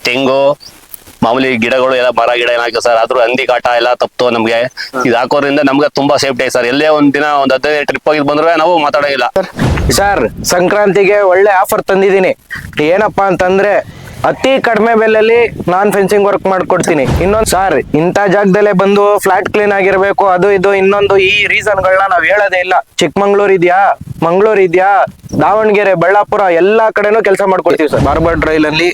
ತೆಂಗು ಮಾಮೂಲಿ ಗಿಡಗಳು ಎಲ್ಲ ಮರ ಗಿಡ ಏನಾಗಿದೆ ಸರ್, ಆದ್ರೂ ಹಂದಿ ಕಾಟ ಎಲ್ಲ ತಪ್ಪು ನಮ್ಗೆ. ಇದು ಹಾಕೋದ್ರಿಂದ ನಮ್ಗೆ ತುಂಬಾ ಸೇಫ್ಟಿ ಐತೆ ಸರ್. ಎಲ್ಲೇ ಒಂದ್ ದಿನ ಒಂದ್ 15 ಟ್ರಿಪ್ ಹೋಗಿ ಬಂದ್ರೆ ನಾವು ಮಾತಾಡೋಂಗಿಲ್ಲ. ಸರ್ ಸಂಕ್ರಾಂತಿಗೆ ಒಳ್ಳೆ ಆಫರ್ ತಂದಿದ್ದೀನಿ. ಏನಪ್ಪಾ ಅಂತಂದ್ರೆ ಅತಿ ಕಡಿಮೆ ಬೆಲೆಯಲ್ಲಿ ನಾನ್ ಫೆನ್ಸಿಂಗ್ ವರ್ಕ್ ಮಾಡ್ಕೊಡ್ತೀನಿ. ಇನ್ನೊಂದು ಸರ್, ಇಂಥ ಜಾಗದಲ್ಲೇ ಬಂದು ಫ್ಲಾಟ್ ಕ್ಲೀನ್ ಆಗಿರ್ಬೇಕು ಅದು ಇದು ಇನ್ನೊಂದು ಈ ರೀಸನ್ಗಳನ್ನ ನಾವ್ ಹೇಳೋದೇ ಇಲ್ಲ. ಚಿಕ್ಕಮಂಗ್ಳೂರ್ ಇದೆಯಾ, ಮಂಗ್ಳೂರ್ ಇದೆಯಾ, ದಾವಣಗೆರೆ, ಬಳ್ಳಾಪುರ ಎಲ್ಲಾ ಕಡೆನೂ ಕೆಲಸ ಮಾಡ್ಕೊಡ್ತೀವಿ ಸರ್. ಬಾರ್ಬರ್ ಡ್ರೈಲ್ ಅಲ್ಲಿ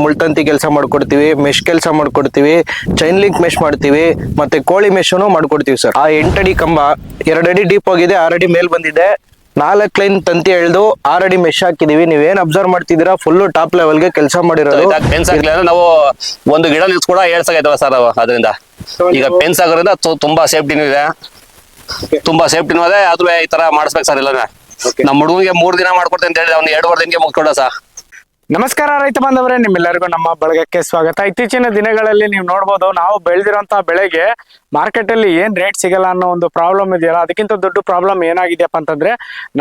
ಮುಳ್ತಂತಿ ಕೆಲಸ ಮಾಡ್ಕೊಡ್ತೀವಿ, ಮೆಶ್ ಕೆಲಸ ಮಾಡ್ಕೊಡ್ತೀವಿ, ಚೈನ್ ಲಿಂಕ್ ಮೆಶ್ ಮಾಡ್ತೀವಿ, ಮತ್ತೆ ಕೋಳಿ ಮೆಶ್ ಮಾಡ್ಕೊಡ್ತೀವಿ ಸರ್. ಆ 8 ಅಡಿ ಕಂಬ 2 ಅಡಿ ಡೀಪ್ ಹೋಗಿದೆ, 6 ಅಡಿ ಮೇಲ್ ಬಂದಿದೆ, 4 ಲೈನ್ ತಂತಿ ಎಳ್ದು 6 ಅಡಿ ಮೆಶ್ ಹಾಕಿದೀವಿ. ನೀವೇನ್ ಅಬ್ಸರ್ವ್ ಮಾಡ್ತಿದ್ದೀರಾ, ಫುಲ್ ಟಾಪ್ ಲೆವೆಲ್ ಗೆ ಕೆಲಸ ಮಾಡಿರೋದು. ಪೆನ್ಸ್ ಹಾಕ್ಲಿಲ್ಲ ನಾವು ಒಂದು ಗಿಡ ನಿಲ್ಸ್ ಕೂಡ 7 ಸಾಗೈತಲ್ಲ ಸರ್. ಅದರಿಂದ ಈಗ ಪೆನ್ಸ್ ಆಗೋದ್ರಿಂದ ತುಂಬಾ ಸೇಫ್ಟಿನೂ ಇದೆ, ತುಂಬಾ ಸೇಫ್ಟಿನೂ ಇದೆ. ಆದ್ರೂ ಈ ತರ ಮಾಡಿಸ್ಬೇಕು ಸರ್. ಇಲ್ಲ ನಮ್ಮ ಹುಡುಗನಿಗೆ 3 ದಿನ ಮಾಡ್ಕೊಡ್ತೇನೆ ಅಂತ ಹೇಳಿ ಅವ್ನು 2 ದಿನಕ್ಕೆ ಮುಗ್ಕೊಡ ಸರ್. ನಮಸ್ಕಾರ ರೈತ ಬಾಂಧವರೇ, ನಿಮ್ಮೆಲ್ಲರಿಗೂ ನಮ್ಮ ಬಳಗಕ್ಕೆ ಸ್ವಾಗತ. ಇತ್ತೀಚಿನ ದಿನಗಳಲ್ಲಿ ನೀವು ನೋಡ್ಬೋದು, ನಾವು ಬೆಳೆದಿರೋಂಥ ಬೆಳೆಗೆ ಮಾರ್ಕೆಟ್ ಅಲ್ಲಿ ಏನ್ ರೇಟ್ ಸಿಗಲ್ಲ ಅನ್ನೋ ಒಂದು ಪ್ರಾಬ್ಲಮ್ ಇದೆಯಲ್ಲ, ಅದಕ್ಕಿಂತ ದೊಡ್ಡ ಪ್ರಾಬ್ಲಮ್ ಏನಾಗಿದೆಯಪ್ಪ ಅಂತಂದ್ರೆ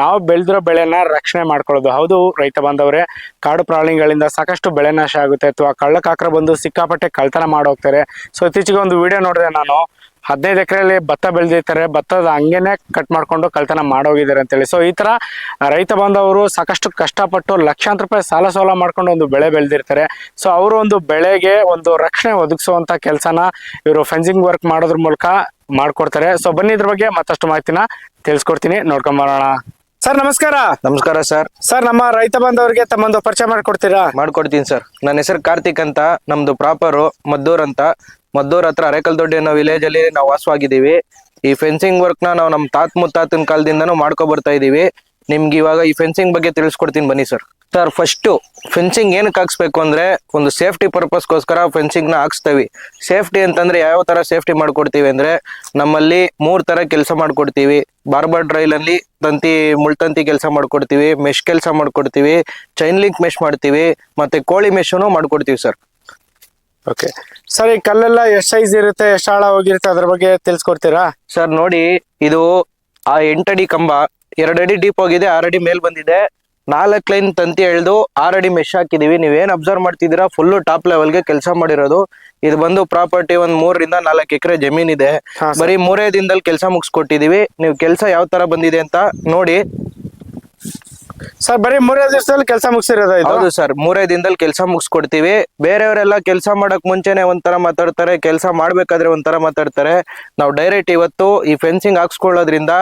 ನಾವು ಬೆಳೆದಿರೋ ಬೆಳೆನ ರಕ್ಷಣೆ ಮಾಡ್ಕೊಳ್ಳೋದು. ಹೌದು ರೈತ ಬಾಂಧವರೇ, ಕಾಡು ಪ್ರಾಣಿಗಳಿಂದ ಸಾಕಷ್ಟು ಬೆಳೆ ನಾಶ ಆಗುತ್ತೆ, ಅಥವಾ ಕಳ್ಳಕಾಕರ ಬಂದು ಸಿಕ್ಕಾಪಟ್ಟೆ ಕಳ್ತನ ಮಾಡೋಗ್ತಾರೆ. ಸೊ ಇತ್ತೀಚೆಗೆ ಒಂದು ವಿಡಿಯೋ ನೋಡಿದೆ ನಾನು, 15 ಎಕರೆಯಲ್ಲಿ ಭತ್ತ ಬೆಳೆದಿರ್ತಾರೆ, ಭತ್ತದ ಹಂಗೇನೆ ಕಟ್ ಮಾಡ್ಕೊಂಡು ಕಳ್ತನ ಮಾಡೋಗಿದ್ದಾರೆ ಅಂತೇಳಿ. ಸೊ ಈ ತರ ರೈತ ಬಾಂಧವರು ಸಾಕಷ್ಟು ಕಷ್ಟಪಟ್ಟು ಲಕ್ಷಾಂತರ ರೂಪಾಯಿ ಸಾಲ ಸೋಲ ಮಾಡ್ಕೊಂಡು ಒಂದು ಬೆಳೆ ಬೆಳೆದಿರ್ತಾರೆ. ಸೊ ಅವರು ಒಂದು ಬೆಳೆಗೆ ಒಂದು ರಕ್ಷಣೆ ಒದಗಿಸುವಂತ ಕೆಲಸನ ಇವರು ಫೆನ್ಸಿಂಗ್ ವರ್ಕ್ ಮಾಡೋದ್ರ ಮೂಲಕ ಮಾಡ್ಕೊಡ್ತಾರೆ. ಸೊ ಬನ್ನಿ ಇದ್ರ ಬಗ್ಗೆ ಮತ್ತಷ್ಟು ಮಾಹಿತಿನ ತಿಳಿಸ್ಕೊಡ್ತೀನಿ, ನೋಡ್ಕೊಂಬರೋಣ. ಸರ್ ನಮಸ್ಕಾರ. ನಮಸ್ಕಾರ ಸರ್. ಸರ್ ನಮ್ಮ ರೈತ ಬಾಂಧವರಿಗೆ ತಮ್ಮೊಂದು ಪರಿಚಯ ಮಾಡ್ಕೊಡ್ತೀರಾ? ಮಾಡ್ಕೊಡ್ತೀನಿ ಸರ್. ನನ್ನ ಹೆಸರು ಕಾರ್ತಿಕ್ ಅಂತ, ನಮ್ದು ಪ್ರಾಪರು ಮದ್ದೂರ್ ಅಂತ. ಮದ್ದೂರ್ ಹತ್ರ ಅರೆಕಲ್ದೊಡ್ಡಿ ಅನ್ನೋ ವಿಲೇಜ್ ಅಲ್ಲಿ ನಾವು ವಾಸವಾಗಿದ್ದೀವಿ. ಈ ಫೆನ್ಸಿಂಗ್ ವರ್ಕ್ ನ ನಾವು ನಮ್ಮ ಮುತ್ತಾತನ ಕಾಲದಿಂದನೂ ಮಾಡ್ಕೊ ಬರ್ತಾ ಇದೀವಿ. ನಿಮ್ಗೆ ಇವಾಗ ಈ ಫೆನ್ಸಿಂಗ್ ಬಗ್ಗೆ ತಿಳಿಸ್ಕೊಡ್ತೀನಿ ಬನ್ನಿ ಸರ್. ಸರ್ ಫಸ್ಟ್ ಫೆನ್ಸಿಂಗ್ ಏನಕ್ಕೆ ಹಾಕ್ಸ್ಬೇಕು ಅಂದ್ರೆ, ಒಂದು ಸೇಫ್ಟಿ ಪರ್ಪಸ್ಗೋಸ್ಕರ ಫೆನ್ಸಿಂಗ್ ನ ಹಾಕ್ಸ್ತೀವಿ. ಸೇಫ್ಟಿ ಅಂತಂದ್ರೆ ಯಾವ ತರ ಸೇಫ್ಟಿ ಮಾಡ್ಕೊಡ್ತೀವಿ ಅಂದ್ರೆ, ನಮ್ಮಲ್ಲಿ 3 ತರ ಕೆಲಸ ಮಾಡ್ಕೊಡ್ತೀವಿ. ಬಾರ್ಬರ್ ಡ್ರೈಲ್ ಅಲ್ಲಿ ಮುಳ್ತಂತಿ ಕೆಲಸ ಮಾಡ್ಕೊಡ್ತೀವಿ, ಮೆಶ್ ಕೆಲಸ ಮಾಡ್ಕೊಡ್ತೀವಿ, ಚೈನ್ ಲಿಂಕ್ ಮೆಶ್ ಮಾಡ್ತೀವಿ, ಮತ್ತೆ ಕೋಳಿ ಮೆಶ್ ಮಾಡ್ಕೊಡ್ತೀವಿ ಸರ್. ಓಕೆ ಸರ್, ಈ ಕಲ್ಲೆಲ್ಲ ಎಷ್ಟು ಸೈಜ್ ಇರುತ್ತೆ, ಎಷ್ಟು ಆಳ ಹೋಗಿರುತ್ತೆ, ಅದ್ರ ಬಗ್ಗೆ ತಿಳಿಸ್ಕೊಡ್ತೀರಾ? ಸರ್ ನೋಡಿ, ಇದು ಆ 8 ಅಡಿ ಕಂಬ 2 ಅಡಿ ಡೀಪ್ ಹೋಗಿದೆ, 6 ಅಡಿ ಮೇಲ್ ಬಂದಿದೆ, 4 ಲೈನ್ ತಂತಿ ಎಳ್ದು 6 ಅಡಿ ಮೆಶ್ ಹಾಕಿದೀವಿ. ನೀವೇನ್ ಅಬ್ಸರ್ವ್ ಮಾಡ್ತಿದ್ದೀರಾ, ಫುಲ್ ಟಾಪ್ ಲೆವೆಲ್ ಗೆ ಕೆಲಸ ಮಾಡಿರೋದು. ಇದು ಬಂದು ಪ್ರಾಪರ್ಟಿ ಒಂದ್ 3 ರಿಂದ 4 ಎಕರೆ ಜಮೀನ್ ಇದೆ. ಬರೀ 3 ದಿನದಲ್ಲಿ ಕೆಲಸ ಮುಗಿಸ್ಕೊಟ್ಟಿದೀವಿ. ನೀವು ಕೆಲಸ ಯಾವ ತರ ಬಂದಿದೆ ಅಂತ ನೋಡಿ. ಸರ್ ಬರೀ 3 ದಿವಸದಲ್ಲಿ ಕೆಲಸ ಮುಗಿಸಿರೋದು? ಹೌದು ಸರ್, 3 ದಿನದಲ್ಲಿ ಕೆಲಸ ಮುಗಿಸ್ಕೊಡ್ತೀವಿ. ಬೇರೆಯವರೆಲ್ಲ ಕೆಲಸ ಮಾಡಕ್ ಮುಂಚೆನೆ ಒಂಥರ ಮಾತಾಡ್ತಾರೆ, ಕೆಲಸ ಮಾಡ್ಬೇಕಾದ್ರೆ ಒಂಥರ ಮಾತಾಡ್ತಾರೆ. ನಾವು ಡೈರೆಕ್ಟ್ ಇವತ್ತು ಈ ಫೆನ್ಸಿಂಗ್ ಹಾಕ್ಸ್ಕೊಳ್ಳೋದ್ರಿಂದ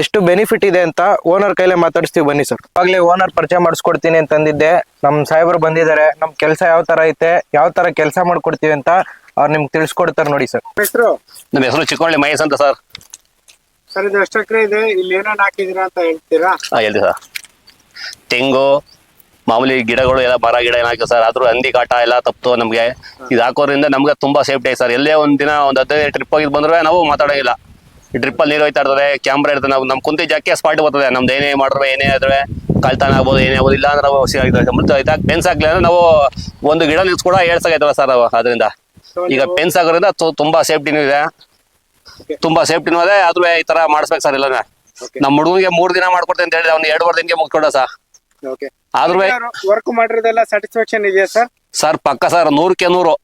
ಎಷ್ಟು ಬೆನಿಫಿಟ್ ಇದೆ ಅಂತ ಓನರ್ ಕೈಲೇ ಮಾತಾಡಿಸ್ತೀವಿ ಬನ್ನಿ ಸರ್. ಆಗ್ಲೇ ಓನರ್ ಪರಿಚಯ ಮಾಡಿಸ್ಕೊಡ್ತೀನಿ ಅಂತಂದಿದ್ದೆ. ನಮ್ ಸಾಹೇಬರು ಬಂದಿದ್ದಾರೆ, ನಮ್ ಕೆಲಸ ಯಾವ ತರ ಐತೆ, ಯಾವ ತರ ಕೆಲಸ ಮಾಡ್ಕೊಡ್ತೀವಿ ಅಂತ ಅವ್ರು ನಿಮ್ಗೆ ತಿಳಿಸ್ಕೊಡ್ತಾರೆ ನೋಡಿ ಸರ್. ಹೆಸರು? ನಮ್ಮ ಹೆಸರು ಚಿಕ್ಕೋಳ್ಳಿ ಮಹೇಶ್ ಅಂತ ಸರ್. ಸರ್ ಇದು ಎಷ್ಟು ಎಕರೆ ಇದೆ, ಇಲ್ಲಿ ಏನೇನು ಹಾಕಿದೀರಾ ಅಂತ ಹೇಳ್ತೀರಾ? ಹೇಳ್ತೀವಿ ಸರ್. ತೆಂಗು ಮಾಮೂಲಿ ಗಿಡಗಳು ಎಲ್ಲ ಮರ ಗಿಡ ಏನಾಗಿದೆ ಸರ್, ಆದ್ರೂ ಹಂದಿ ಕಾಟ ಎಲ್ಲ ತಪ್ಪು ನಮ್ಗೆ. ಇದು ಹಾಕೋದ್ರಿಂದ ನಮ್ಗೆ ತುಂಬಾ ಸೇಫ್ಟಿ ಐತೆ ಸರ್. ಎಲ್ಲೇ ಒಂದ್ ದಿನ ಒಂದ್ 15 ಟ್ರಿಪ್ ಹೋಗಿ ಬಂದ್ರೆ ನಾವು ಮಾತಾಡೋಂಗಿಲ್ಲ. ಈ ಟ್ರಿಪ್ ಅಲ್ಲಿ ನೀರು ಹೋಯ್ತಾ ಇರ್ತದೆ, ಕ್ಯಾಮ್ರಾ ಇರ್ತದೆ, ನಾವು ನಮ್ ಕುಂತಿ ಜಾಕೆ ಸ್ಪಾಟ್ ಬರ್ತದೆ. ನಮ್ದು ಏನೇ ಮಾಡ್ರೆ ಏನೇ ಆದ್ರೆ ಕಳ್ತನ ಆಗ್ಬೋದು, ಏನೇ ಆಗ್ಬೋದು. ಇಲ್ಲ ಅಂದ್ರೆ ನಾವು ಪೆನ್ಸ್ ಹಾಕ್ಲಿ ಅಂದ್ರೆ ನಾವು ಒಂದು ಗಿಡ ನಿಲ್ಸ್ ಕೂಡ 7 ಸಾಗೈತಲ್ಲ ಸರ್. ಅದರಿಂದ ಈಗ ಪೆನ್ಸ್ ಆಗೋದ್ರಿಂದ ತುಂಬಾ ಸೇಫ್ಟಿನೂ ಇದೆ, ತುಂಬಾ ಸೇಫ್ಟಿನೂ ಇದೆ. ಆದ್ರೂ ಈ ತರ ಮಾಡಿಸ್ಬೇಕು ಸರ್. ಇಲ್ಲ ನಮ್ಮ ಹುಡುಗನಿಗೆ 3 ದಿನ ಮಾಡ್ಕೊಡ್ತೇನೆ ಅಂತ ಹೇಳಿ ಅವ್ನು 2 ದಿನಕ್ಕೆ ಮುಗ್ಕೊಡ ಸರ್. ಆದ್ರೂ ವರ್ಕ್ ಮಾಡಿರೋದೆಲ್ಲ ಸ್ಯಾಟಿಸ್ಫ್ಯಾಕ್ಷನ್ ಇದೆಯಾ ಸರ್? ಸರ್ ಪಕ್ಕ ಸರ್, 100ಕ್ಕೆ 100.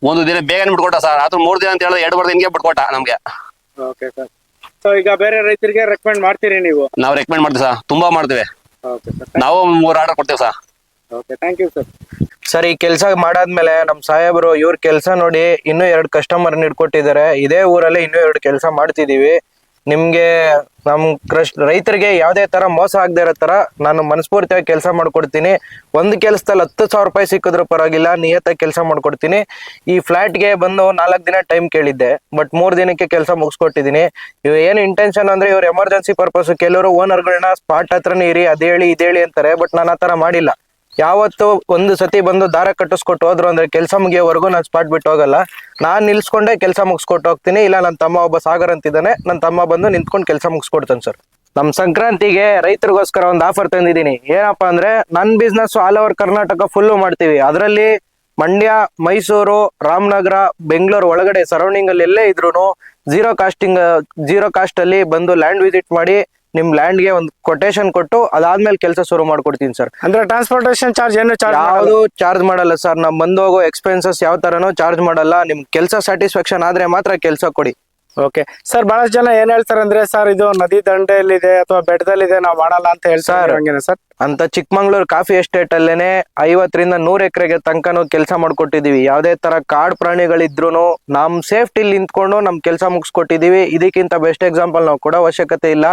ಒಂದು ದಿನ ಬೇಗನೆ ಬಿಟ್ಕೊಟ್ಟ ಸರ್. ಆದ್ರೂ 3 ದಿನ ಅಂತ ಹೇಳಿದ್ರೆ 2 ದಿನಕ್ಕೆ ಬಿಟ್ಕೊಟ್ಟ ನಮ್ಗೆ. Okay sir. ಸೊ ಈಗ ಬೇರೆ ರೈತರಿಗೆ ರೆಕಮೆಂಡ್ ಮಾಡ್ತೀರಿ ನೀವು? ನಾವು ರೆಕಮೆಂಡ್ ಮಾಡ್ತೀವಿ ಸರ್, ತುಂಬಾ ಮಾಡ್ತೀವಿ. ನಾವು 3 ಆರ್ಡರ್ ಕೊಡ್ತೀವಿ sir. Okay, thank you sir. Sir ಈ ಕೆಲಸ ಮಾಡಾದ್ಮೇಲೆ ನಮ್ ಸಾಹೇಬರು ಇವ್ರ ಕೆಲಸ ನೋಡಿ ಇನ್ನೂ 2 ಕಸ್ಟಮರ್ ಇಟ್ಕೊಟ್ಟಿದ್ದಾರೆ. ಇದೇ ಊರಲ್ಲಿ ಇನ್ನೂ 2 ಕೆಲಸ ಮಾಡ್ತಿದೀವಿ. ನಿಮ್ಗೆ ನಮ್ ರೈತರಿಗೆ ಯಾವ್ದೇ ತರ ಮೋಸ ಆಗದೆ ಇರೋ ತರ ನಾನು ಮನಸ್ಫೂರ್ತಿಯಾಗಿ ಕೆಲಸ ಮಾಡ್ಕೊಡ್ತೀನಿ. ಒಂದು ಕೆಲಸದಲ್ಲಿ 10,000 ರೂಪಾಯಿ ಸಿಕ್ಕಿದ್ರು ಪರವಾಗಿಲ್ಲ, ನಿಯತ್ತಾಗಿ ಕೆಲಸ ಮಾಡ್ಕೊಡ್ತೀನಿ. ಈ ಫ್ಲಾಟ್ಗೆ ಬಂದು 4 ದಿನ ಟೈಮ್ ಕೇಳಿದ್ದೆ, ಬಟ್ 3 ದಿನಕ್ಕೆ ಕೆಲಸ ಮುಗಿಸ್ಕೊಟ್ಟಿದೀನಿ. ಇವ್ ಏನು ಇಂಟೆನ್ಷನ್ ಅಂದ್ರೆ, ಇವ್ರು ಎಮರ್ಜೆನ್ಸಿ ಪರ್ಪಸ್ ಕೆಲವರು ಓನರ್ಗಳನ್ನ ಸ್ಪಾಟ್ ಹತ್ರನೇ ಇರಿ, ಅದೇಳಿ ಇದೇಳಿ ಅಂತಾರೆ. ಬಟ್ ನಾನು ಆತರ ಮಾಡಿಲ್ಲ. ಯಾವತ್ತು ಒಂದು ಸತಿ ಬಂದು ದಾರ ಕಟ್ಟಿಸ್ಕೊಟ್ಟು ಹೋದ್ರು ಅಂದ್ರೆ ಕೆಲಸ ಮುಗಿಯೋವರೆಗೂ ನಾನು ಸ್ಪಾಟ್ ಬಿಟ್ಟು ಹೋಗಲ್ಲ. ನಾನ್ ನಿಲ್ಸ್ಕೊಂಡೆ ಕೆಲಸ ಮುಗಿಸ್ಕೊಟ್ಟು ಹೋಗ್ತೀನಿ. ಇಲ್ಲ ನನ್ನ ತಮ್ಮ ಒಬ್ಬ ಸಾಗರ್ ಅಂತಿದ್ದಾನೆ, ನನ್ನ ತಮ್ಮ ಬಂದು ನಿಂತ್ಕೊಂಡು ಕೆಲಸ ಮುಗಿಸ್ಕೊಡ್ತಾನೆ ಸರ್. ನಮ್ ಸಂಕ್ರಾಂತಿಗೆ ರೈತರಿಗೋಸ್ಕರ ಒಂದು ಆಫರ್ ತಂದಿದ್ದೀನಿ. ಏನಪ್ಪಾ ಅಂದ್ರೆ, ನನ್ business all over Karnataka full ಮಾಡ್ತೀವಿ. ಅದರಲ್ಲಿ ಮಂಡ್ಯ, ಮೈಸೂರು, ರಾಮನಗರ, ಬೆಂಗಳೂರು ಒಳಗಡೆ ಸರೌಂಡಿಂಗ್ ಅಲ್ಲಿ ಎಲ್ಲೇ ಇದ್ರು ಜೀರೋ ಕಾಸ್ಟ್ ಅಲ್ಲಿ ಬಂದು ಲ್ಯಾಂಡ್ ವಿಸಿಟ್ ಮಾಡಿ ನಿಮ್ ಲ್ಯಾಂಡ್ಗೆ ಒಂದು ಕೊಟೇಶನ್ ಕೊಟ್ಟು ಅದಾದ್ಮೇಲೆ ಕೆಲಸ ಶುರು ಮಾಡ್ಕೊಡ್ತೀನಿ ಸರ್. ಅಂದ್ರೆ ಟ್ರಾನ್ಸ್ಪೋರ್ಟೇಶನ್ ಚಾರ್ಜ್ ಏನು ಚಾರ್ಜ್ ಯಾವುದು ಚಾರ್ಜ್ ಮಾಡಲ್ಲ ಸರ್. ನಮ್ ಬಂದು ಹೋಗೋ ಎಕ್ಸ್ಪೆನ್ಸಸ್ ಯಾವ ತರನೂ ಚಾರ್ಜ್ ಮಾಡಲ್ಲ. ನಿಮ್ ಕೆಲಸ ಸ್ಯಾಟಿಸ್ಫ್ಯಾಕ್ಷನ್ ಆದ್ರೆ ಮಾತ್ರ ಕೆಲಸ ಕೊಡಿ. ಓಕೆ ಸರ್, ಬಹಳಷ್ಟು ಜನ ಏನ್ ಹೇಳ್ತಾರೆ ಅಂದ್ರೆ ಸರ್ ಇದು ನದಿ ದಂಡೆಯಲ್ಲಿದೆ ಅಥವಾ ಬೆಟ್ಟದಲ್ಲಿದೆ ನಾವು ಮಾಡಲ್ಲ ಅಂತ ಹೇಳ್ತಾರೆ. ಹಂಗೇನೆ ಸರ್? ಅಂತ ಚಿಕ್ಕಮಂಗ್ಳೂರ್ ಕಾಫಿ ಎಸ್ಟೇಟ್ ಅಲ್ಲೇನೆ 50 ರಿಂದ 100 ಎಕರೆಗೆ ತನಕನೂ ಕೆಲಸ ಮಾಡ್ಕೊಟ್ಟಿದೀವಿ. ಯಾವ್ದೇ ತರ ಕಾಡ್ ಪ್ರಾಣಿಗಳಿದ್ರು ನಮ್ ಸೇಫ್ಟಿಲಿ ನಿಂತ್ಕೊಂಡು ನಮ್ ಕೆಲಸ ಮುಗಿಸ್ಕೊಟ್ಟಿದೀವಿ. ಇದಕ್ಕಿಂತ ಬೆಸ್ಟ್ ಎಕ್ಸಾಂಪಲ್ ನಾವು ಕೊಡೋ ಅವಶ್ಯಕತೆ ಇಲ್ಲ.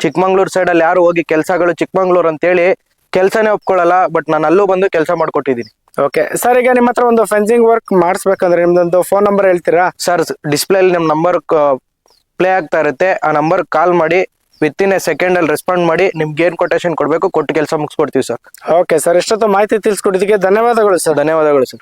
ಚಿಕ್ಕಮಂಗ್ಳೂರ್ ಸೈಡ್ ಅಲ್ಲಿ ಯಾರು ಹೋಗಿ ಕೆಲಸಗಳು ಚಿಕ್ಕಮಂಗ್ಳೂರ್ ಅಂತೇಳಿ ಕೆಲಸನೇ ಒಪ್ಕೊಳ್ಳಲ್ಲ. ಬಟ್ ನಾನು ಅಲ್ಲೂ ಬಂದು ಕೆಲಸ ಮಾಡ್ಕೊಟ್ಟಿದ್ದೀನಿ. ಓಕೆ ಸರ್, ಈಗ ನಿಮ್ಮ ಹತ್ರ ಒಂದು ಫೆನ್ಸಿಂಗ್ ವರ್ಕ್ ಮಾಡಿಸ್ಬೇಕಂದ್ರೆ ನಿಮ್ದೊಂದು ಫೋನ್ ನಂಬರ್ ಹೇಳ್ತೀರಾ? ಸರ್, ಡಿಸ್ಪ್ಲೇ ಅಲ್ಲಿ ನಮ್ ನಂಬರ್ ಪ್ಲೇ ಆಗ್ತಾ ಇರುತ್ತೆ. ಆ ನಂಬರ್ ಕಾಲ್ ಮಾಡಿ ವಿತಿನ್ ಎ ಸೆಕೆಂಡ್ ಅಲ್ಲಿ ರೆಸ್ಪಾಂಡ್ ಮಾಡಿ ನಿಮ್ಗೆ ಏನ್ ಕೊಟೇಶನ್ ಕೊಡ್ಬೇಕು ಕೊಟ್ಟು ಕೆಲಸ ಮುಗಿಸ್ಕೊಡ್ತೀವಿ ಸರ್. ಓಕೆ ಸರ್, ಇಷ್ಟೊತ್ತು ಮಾಹಿತಿ ತಿಳಿಸ್ಕೊಟ್ಟಿದ್ದಕ್ಕೆ ಧನ್ಯವಾದಗಳು ಸರ್. ಧನ್ಯವಾದಗಳು ಸರ್.